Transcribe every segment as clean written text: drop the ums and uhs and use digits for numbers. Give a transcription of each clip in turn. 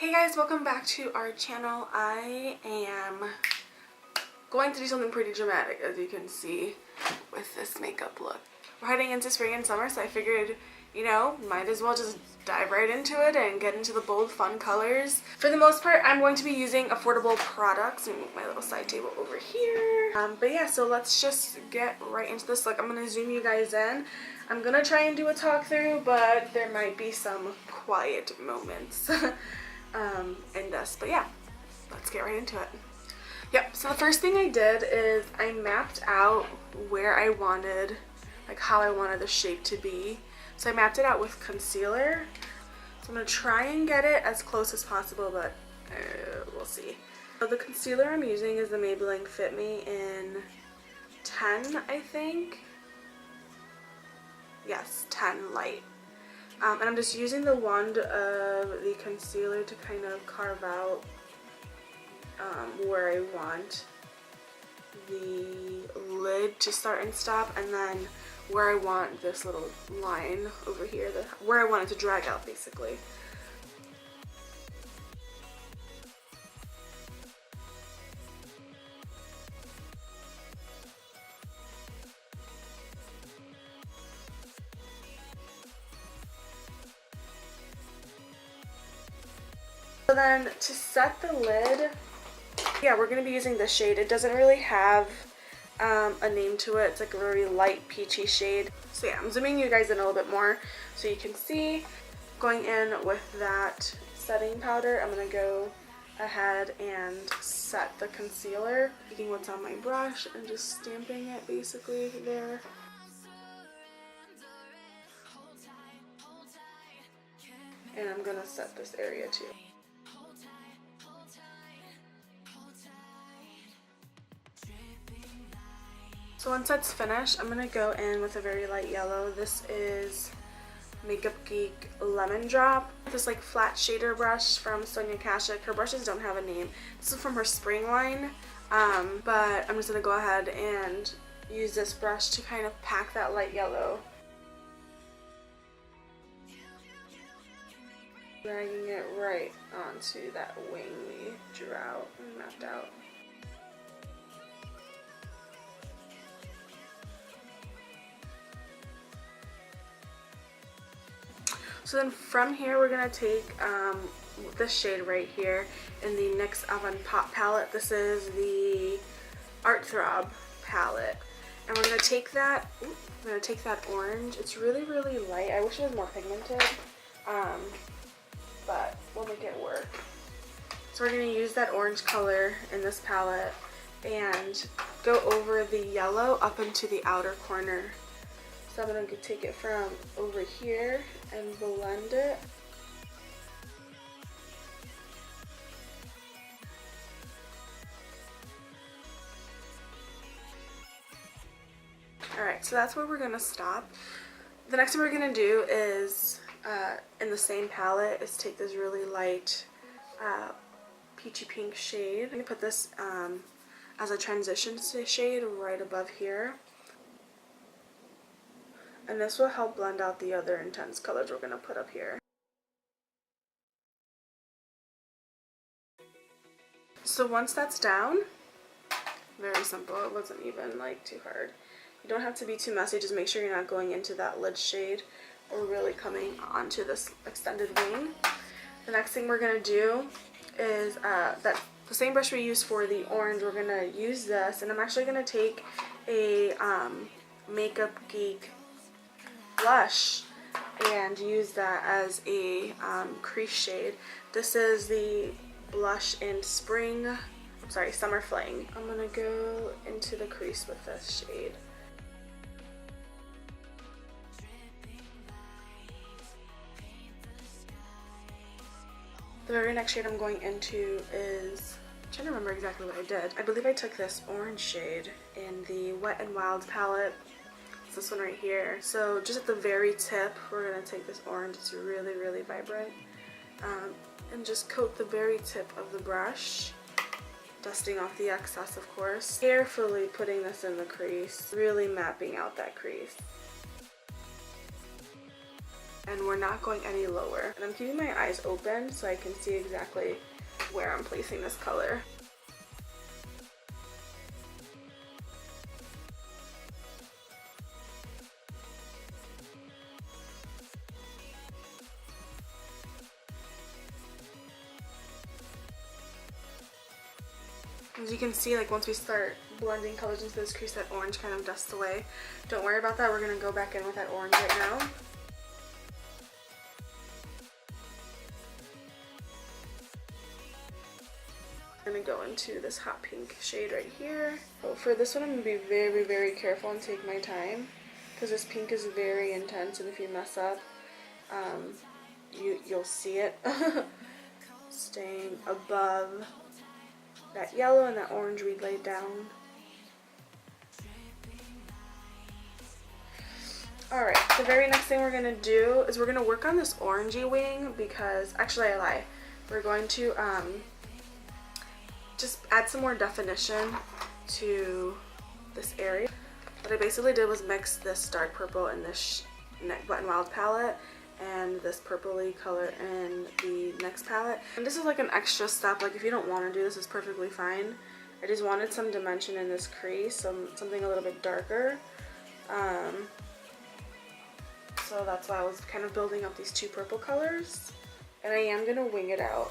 Hey guys, welcome back to our channel. I am going to do something pretty dramatic, as you can see with this makeup look. We're heading into spring and summer, so I figured, might as well just dive right into it and get into the bold, fun colors. For the most part, I'm going to be using affordable products. Let me move my little side table over here. But yeah, so let's just get right into this look. I'm going to zoom you guys in. I'm going to try and do a talk through, but there might be some quiet moments. In this, but yeah, let's get right into it. Yep, so the first thing I did is I mapped out where I wanted, how I wanted the shape to be. So I mapped it out with concealer. So I'm going to try and get it as close as possible, but we'll see. So the concealer I'm using is the Maybelline Fit Me in 10, I think. Yes, 10 light. And I'm just using the wand of the concealer to kind of carve out where I want the lid to start and stop, and then where I want this little line over here, where I want it to drag out basically. So then to set the lid, yeah, we're going to be using this shade. It doesn't really have a name to it. It's like a very light peachy shade. So yeah, I'm zooming you guys in a little bit more so you can see. Going in with that setting powder, I'm going to go ahead and set the concealer. Taking what's on my brush and just stamping it basically there. And I'm going to set this area too. So once that's finished, I'm going to go in with a very light yellow. This is Makeup Geek Lemon Drop. This flat shader brush from Sonia Kashuk. Her brushes don't have a name. This is from her spring line, but I'm just going to go ahead and use this brush to kind of pack that light yellow. Dragging it right onto that wing we drew out and mapped out. So then from here we're going to take this shade right here in the NYX Avant Pop palette. This is the Art Throb palette. And we're going to take that, orange. It's really, really light. I wish it was more pigmented, but we'll make it work. So we're going to use that orange color in this palette and go over the yellow up into the outer corner. So I'm going to take it from over here and blend it. Alright, so that's where we're going to stop. The next thing we're going to do is, in the same palette, is take this really light peachy pink shade. I'm going to put this as a transition shade right above here. And this will help blend out the other intense colors we're going to put up here. So once that's down, very simple. It wasn't even too hard. You don't have to be too messy. Just make sure you're not going into that lid shade or really coming onto this extended wing. The next thing we're going to do is the same brush we used for the orange, we're going to use this. And I'm actually going to take a Makeup Geek blush and use that as a crease shade. This is the blush in Summer Fling. I'm gonna go into the crease with this shade. The very next shade I'm going into is, I'm trying to remember exactly what I did. I believe I took this orange shade in the Wet n Wild palette. This one right here. So just at the very tip, we're going to take this orange. It's really, really vibrant. And just coat the very tip of the brush, dusting off the excess, of course. Carefully putting this in the crease, really mapping out that crease. and we're not going any lower. And I'm keeping my eyes open so I can see exactly where I'm placing this color. As you can see, like once we start blending colors into this crease, that orange kind of dusts away. Don't worry about that. We're going to go back in with that orange right now. I'm going to go into this hot pink shade right here. So for this one, I'm going to be very, very careful and take my time because this pink is very intense, and if you mess up, you'll see it staying above that yellow and that orange we laid down. Alright, the very next thing we're going to do is we're going to work on this orangey wing because, actually I lie, we're going to just add some more definition to this area. What I basically did was mix this dark purple in this Wet n Wild palette and this purpley color in the next palette. And this is like an extra step, like if you don't want to do this, it's perfectly fine. I just wanted some dimension in this crease, something a little bit darker. So that's why I was kind of building up these two purple colors. And I am going to wing it out.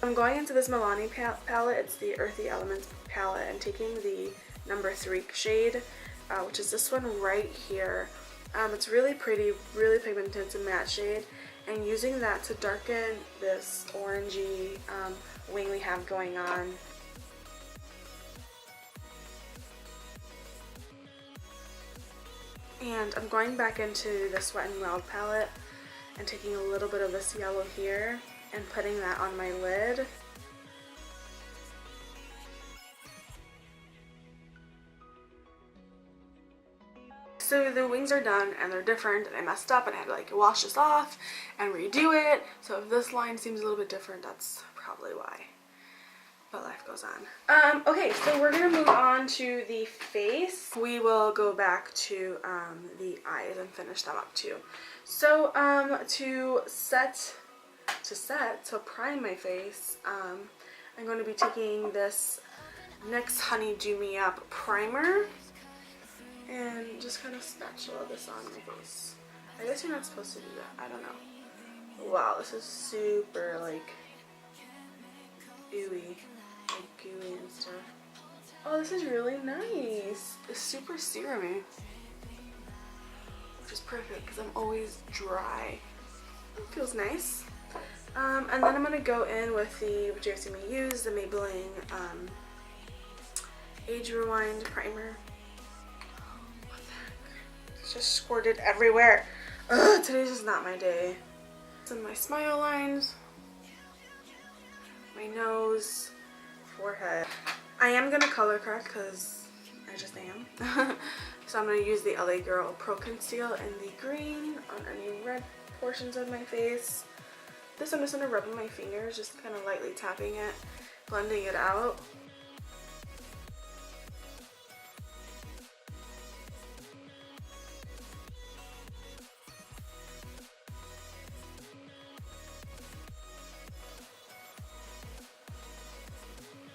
I'm going into this Milani palette. It's the Earthy Elements palette, and taking the number 3 shade, which is this one right here. It's really pretty, really pigmented. It's a matte shade, and using that to darken this orangey wing we have going on. And I'm going back into this Wet n Wild palette and taking a little bit of this yellow here and putting that on my lid. So the wings are done and they're different, and I messed up and I had to like wash this off and redo it. So if this line seems a little bit different, that's probably why. But life goes on. Okay, so we're gonna move on to the face. We will go back to the eyes and finish them up too. So to prime my face, I'm going to be taking this NYX Honey Dew Me Up primer and just kind of spatula this on my face. I guess you're not supposed to do that. I don't know. Wow, this is super like ooey, like gooey and stuff. Oh, this is really nice. It's super serumy, which is perfect because I'm always dry. It feels nice. And then I'm going to go in with the, which you've seen me use, the Maybelline Age Rewind primer. What the heck? It's just squirted everywhere. Ugh, today's just not my day. Some of my smile lines, my nose, forehead. I am going to color correct because I just am. So I'm going to use the LA Girl Pro Conceal in the green on any red portions of my face. This I'm just going to rub on my fingers, just kind of lightly tapping it, blending it out.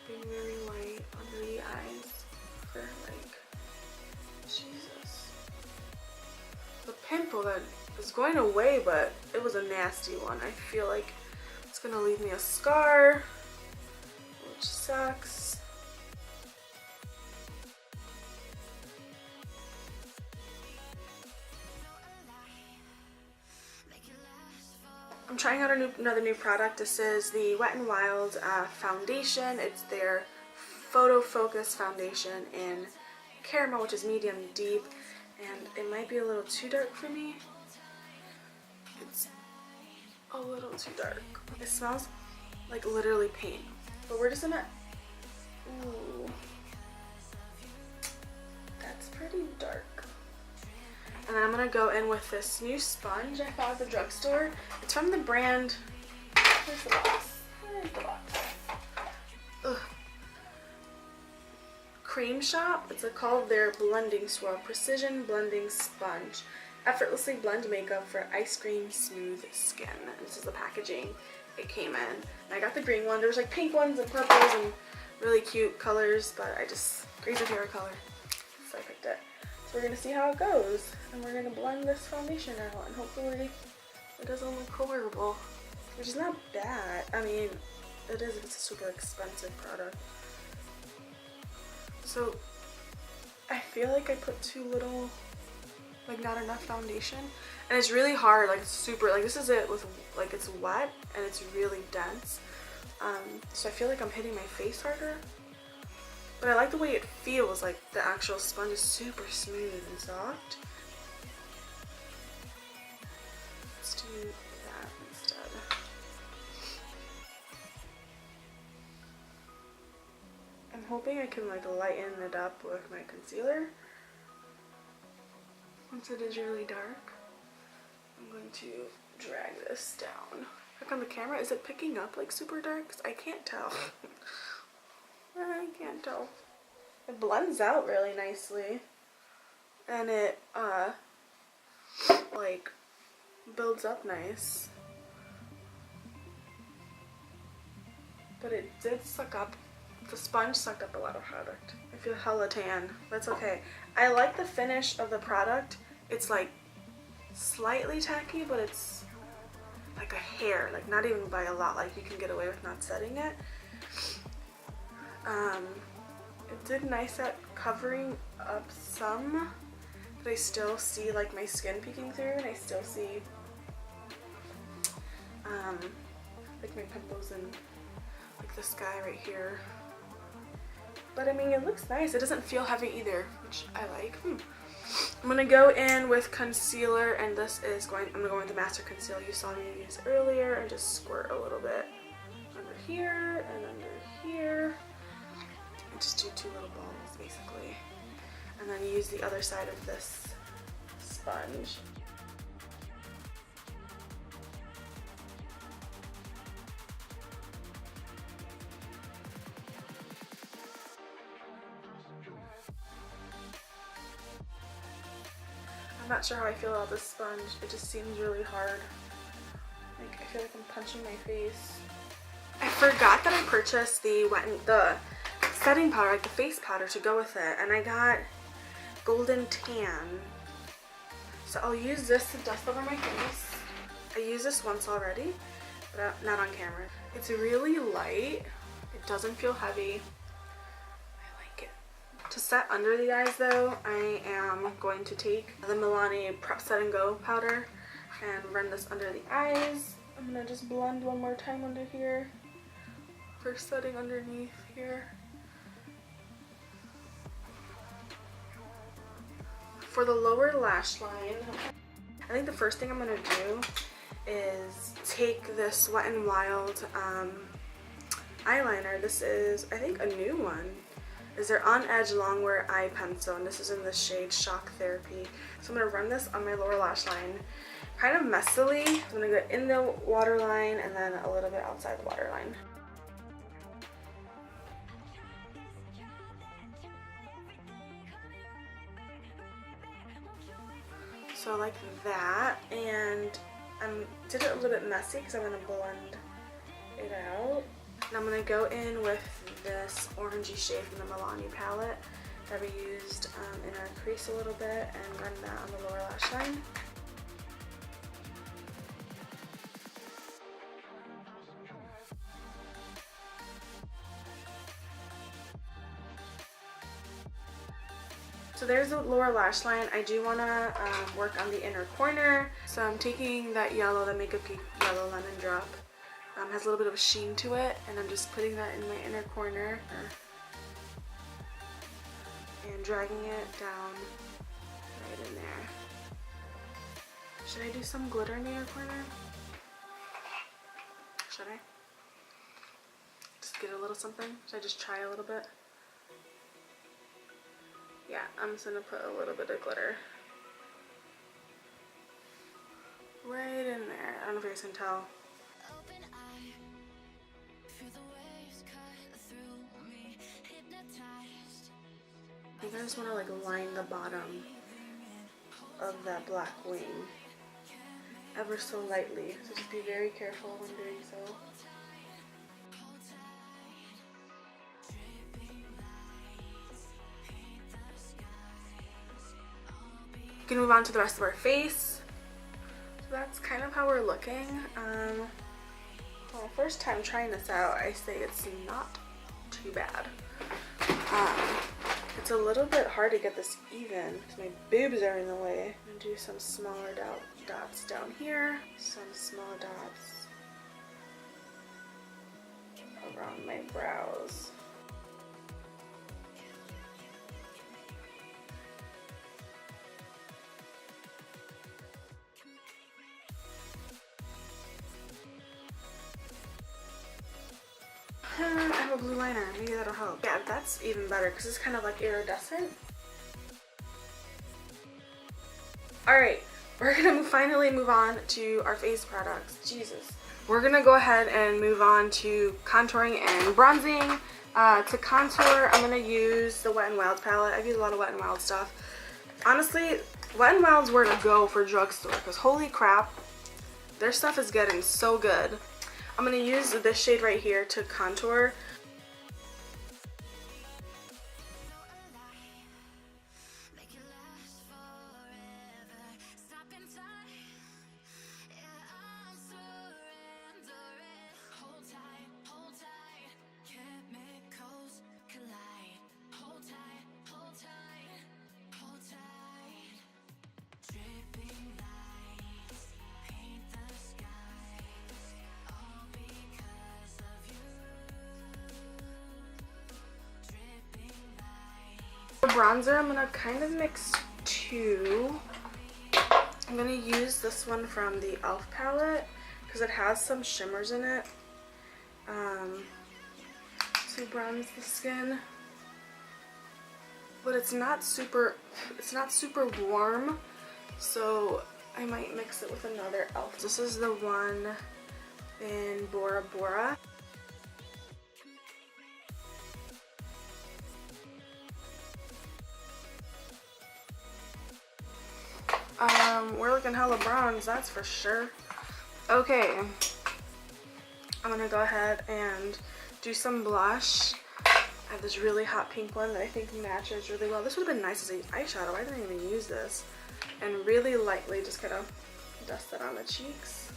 Being very light under the eyes for like, Jesus. The pimple that is going away, but it was a nasty one. I feel like it's gonna leave me a scar, which sucks. I'm trying out another new product. This is the Wet n Wild foundation. It's their Photo Focus foundation in caramel, which is medium deep, and it might be a little too dark for me. It's a little too dark. It smells like literally paint, but we're just gonna, ooh, that's pretty dark. And then I'm gonna go in with this new sponge I found at the drugstore. It's from the brand, where's the box? Where's the box? Ugh. Cream Shop. It's called their Blending Swirl Precision Blending Sponge. Effortlessly blend makeup for ice cream smooth skin. This is the packaging it came in. And I got the green one. There's like pink ones and purples and really cute colors, but green's my favorite color, so I picked it. So we're gonna see how it goes, and we're gonna blend this foundation out, and hopefully it doesn't look horrible, which is not bad. I mean, it is if it's a super expensive product. So I feel like I put too little, like not enough foundation, and it's really hard, like it's super, like this is it with, like it's wet and it's really dense, so I feel like I'm hitting my face harder, but I like the way it feels, like the actual sponge is super smooth and soft. Let's do that instead. I'm hoping I can like lighten it up with my concealer. Once it is really dark, I'm going to drag this down. Look on the camera, is it picking up like super dark? 'Cause I can't tell. I can't tell. It blends out really nicely, and it like builds up nice, but it did suck up, the sponge sucked up a lot of product. I feel hella tan. That's okay. I like the finish of the product. It's like slightly tacky, but it's like a hair, like not even by a lot, like you can get away with not setting it. It did nice at covering up some, but I still see like my skin peeking through, and I still see like my pimples and like this guy right here. But I mean, it looks nice. It doesn't feel heavy either, which I like. I'm gonna go in with concealer, and this is I'm gonna go in with the Master Concealer you saw me use earlier, and just squirt a little bit under here and under here. And just do two little balls basically. And then use the other side of this sponge. I'm not sure how I feel about this sponge. It just seems really hard. Like, I feel like I'm punching my face. I forgot that I purchased the setting powder, like the face powder to go with it, and I got Golden Tan. So I'll use this to dust over my face. I used this once already, but not on camera. It's really light. It doesn't feel heavy. To set under the eyes though, I am going to take the Milani Prep Set and Go powder and run this under the eyes. I'm gonna just blend one more time under here for setting underneath here. For the lower lash line, I think the first thing I'm gonna do is take this Wet n Wild eyeliner. This is, I think, a new one. Is their On Edge Longwear Eye Pencil, and this is in the shade Shock Therapy. So I'm going to run this on my lower lash line kind of messily. I'm going to go in the waterline and then a little bit outside the waterline. So like that, and I did it a little bit messy because I'm going to blend it out. And I'm going to go in with this orangey shade from the Milani palette that we used in our crease a little bit, and run that on the lower lash line. So there's the lower lash line. I do want to work on the inner corner. So I'm taking that yellow, the Makeup Geek Yellow Lemon Drop. Has a little bit of a sheen to it, and I'm just putting that in my inner corner and dragging it down right in there. Should I do some glitter in the inner corner? Should I? Just get a little something? Should I just try a little bit? Yeah, I'm just gonna put a little bit of glitter right in there. I don't know if you guys can tell. think I just want to like line the bottom of that black wing ever so lightly. So just be very careful when doing so. We can move on to the rest of our face. So that's kind of how we're looking. Well, first time trying this out, I say it's not too bad. It's a little bit hard to get this even because my boobs are in the way. I'm gonna do some smaller dots down here, some small dots around my brows. I have a blue liner, maybe that'll help. Yeah, that's even better because it's kind of like iridescent. Alright, we're gonna finally move on to our face products. Jesus. We're gonna go ahead and move on to contouring and bronzing. To contour, I'm gonna use the Wet n Wild palette. I've used a lot of Wet n Wild stuff. Honestly, Wet n Wild's where to go for drugstore because holy crap, their stuff is getting so good. I'm going to use this shade right here to contour. For bronzer, I'm gonna kind of mix two. I'm gonna use this one from the e.l.f. palette because it has some shimmers in it to bronze the skin, but it's not super warm, so I might mix it with another e.l.f. This is the one in Bora Bora. We're looking hella bronze, that's for sure. Okay, I'm gonna go ahead and do some blush. I have this really hot pink one that I think matches really well. This would have been nice as an eyeshadow. I didn't even use this. And really lightly just kind of dust it on the cheeks.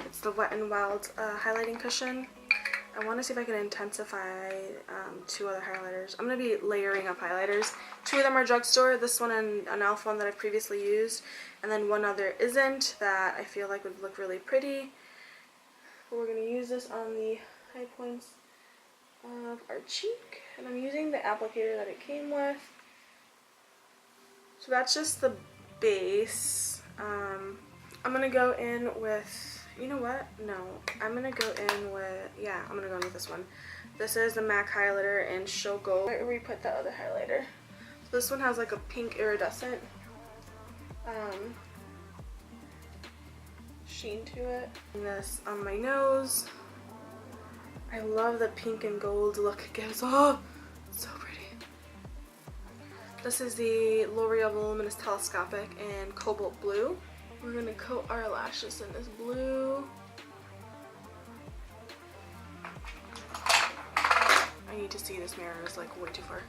It's the Wet n Wild highlighting cushion. I want to see if I can intensify two other highlighters. I'm going to be layering up highlighters. Two of them are drugstore, this one and an e.l.f. one that I've previously used, and then one other isn't that I feel like would look really pretty. But we're going to use this on the high points of our cheek, and I'm using the applicator that it came with. So that's just the base. I'm going to go in with, you know what? No, I'm going to go in with, yeah, I'm going to go in with this one. This is the MAC highlighter in Show Gold. Where we put the other highlighter. So this one has like a pink iridescent sheen to it. And this on my nose. I love the pink and gold look it gives. Oh, so pretty. This is the L'Oreal Voluminous Telescopic in Cobalt Blue. We're going to coat our lashes in this blue. I need to see this mirror, it's like way too far.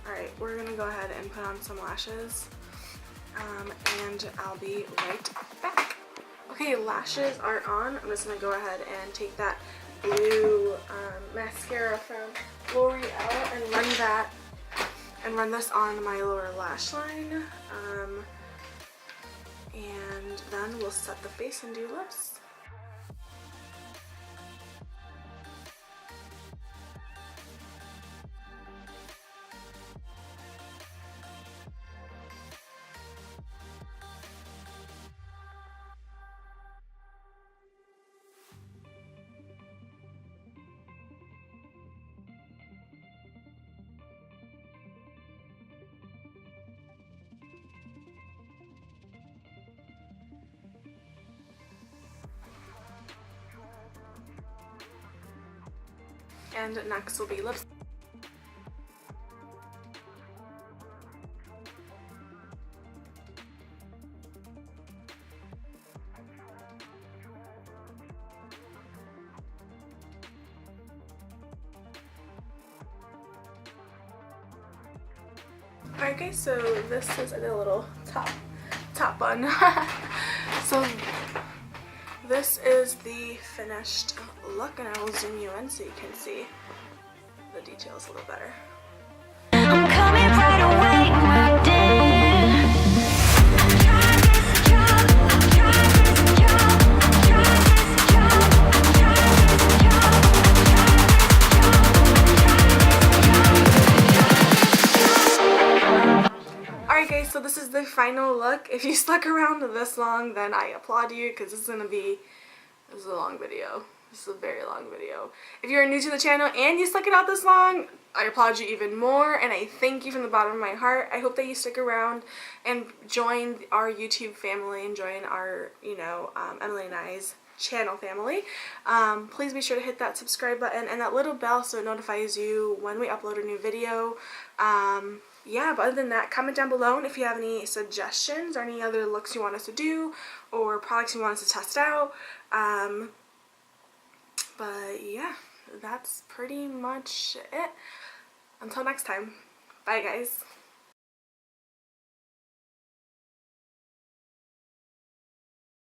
Alright, we're going to go ahead and put on some lashes, and I'll be right back. Okay, lashes are on. I'm just going to go ahead and take that blue mascara from L'Oreal and run this on my lower lash line, and then we'll set the face and do lips. and next will be lipstick. Alright guys, so this is a little top bun. So this is the finished look, and I will zoom you in so you can see the details a little better. I'm coming right away, my dear. Try this job, try this job, try this job, try this job, try this job. Alright guys, so this is the final look. If you stuck around this long, then I applaud you, because this is a long video. This is a very long video. If you're new to the channel and you stuck it out this long, I applaud you even more, and I thank you from the bottom of my heart. I hope that you stick around and join our YouTube family and join our, Emily and I's channel family. Please be sure to hit that subscribe button and that little bell so it notifies you when we upload a new video. Yeah, but other than that, comment down below if you have any suggestions or any other looks you want us to do or products you want us to test out. But yeah, that's pretty much it. Until next time. Bye guys.